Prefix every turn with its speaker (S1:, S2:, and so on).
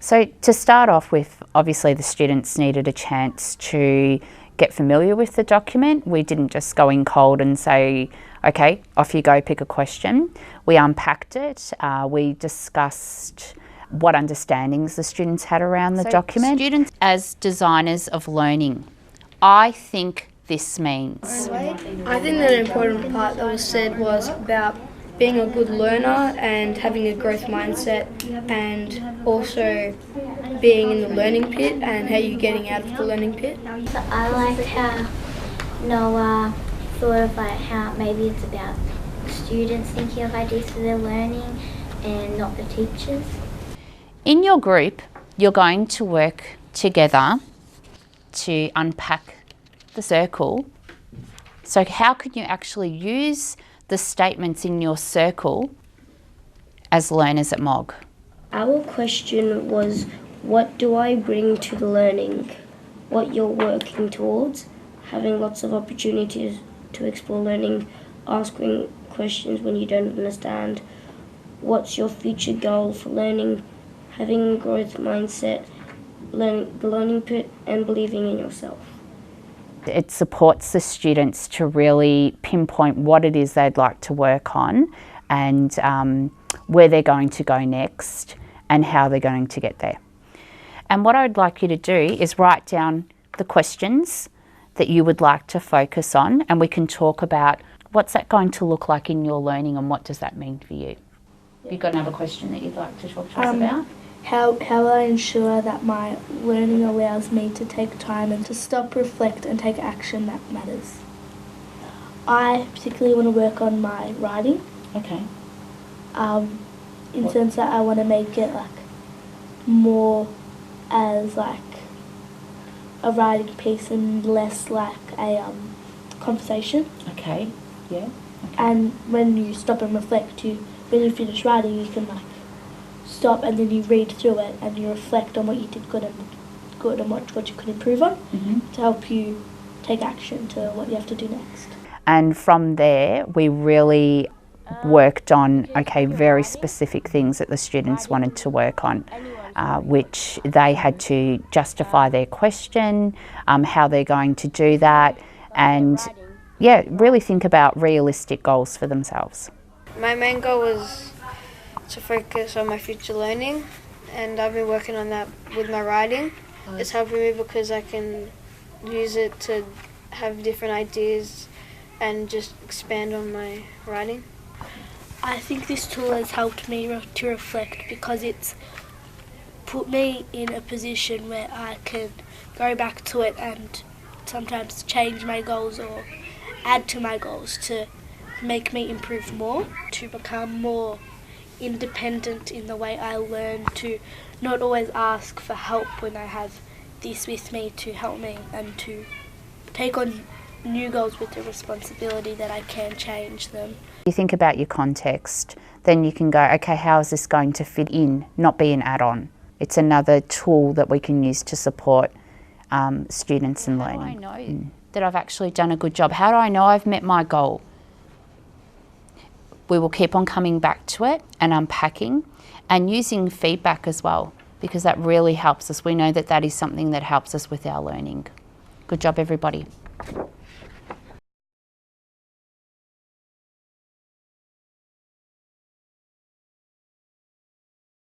S1: So to start off with, obviously the students needed a chance to get familiar with the document. We didn't just go in cold and say, okay, off you go, pick a question. We unpacked it, we discussed what understandings the students had around the document. Students as designers of learning, I think this means.
S2: I think that an important part that was said was about being a good learner and having a growth mindset, and also being in the learning pit and how you're getting out of the learning pit.
S3: So I liked how Noah thought of how maybe it's about students thinking of ideas for their learning and not the teachers.
S1: In your group, you're going to work together to unpack the circle. So how can you actually use the statements in your circle as learners at MOG?
S4: Our question was, what do I bring to the learning? What you're working towards, having lots of opportunities to explore learning, asking questions when you don't understand, what's your future goal for learning, having a growth mindset, learning the learning pit, and believing in yourself.
S1: It supports the students to really pinpoint what it is they'd like to work on and where they're going to go next and how they're going to get there. And what I'd like you to do is write down the questions that you would like to focus on, and we can talk about what's that going to look like in your learning and what does that mean for you. You've got another question that you'd like to talk to us about?
S5: How will I ensure that my learning allows me to take time and to stop, reflect and take action that matters? I particularly want to work on my writing.
S1: Okay.
S5: In sense that I want to make it more as a writing piece and less like a conversation.
S1: Okay, yeah. Okay.
S5: And when you stop and reflect, when you finish writing, you can stop and then you read through it and you reflect on what you did good and what you could improve on to help you take action to what you have to do next.
S1: And from there, we really worked on, very specific things that the students wanted to work on, which they had to justify their question, how they're going to do that, and really think about realistic goals for themselves.
S2: My main goal was to focus on my future learning, and I've been working on that with my writing. It's helping me because I can use it to have different ideas and just expand on my writing.
S5: I think this tool has helped me to reflect because it's put me in a position where I can go back to it and sometimes change my goals or add to my goals to make me improve more, to become more independent in the way I learn, to not always ask for help when I have this with me to help me, and to take on new goals with the responsibility that I can change them.
S1: You think about your context, then you can go, okay, how is this going to fit in, not be an add-on. It's another tool that we can use to support students in learning. How do I know that I've actually done a good job? How do I know I've met my goal? We will keep on coming back to it and unpacking and using feedback as well, because that really helps us. We know that that is something that helps us with our learning. Good job, everybody.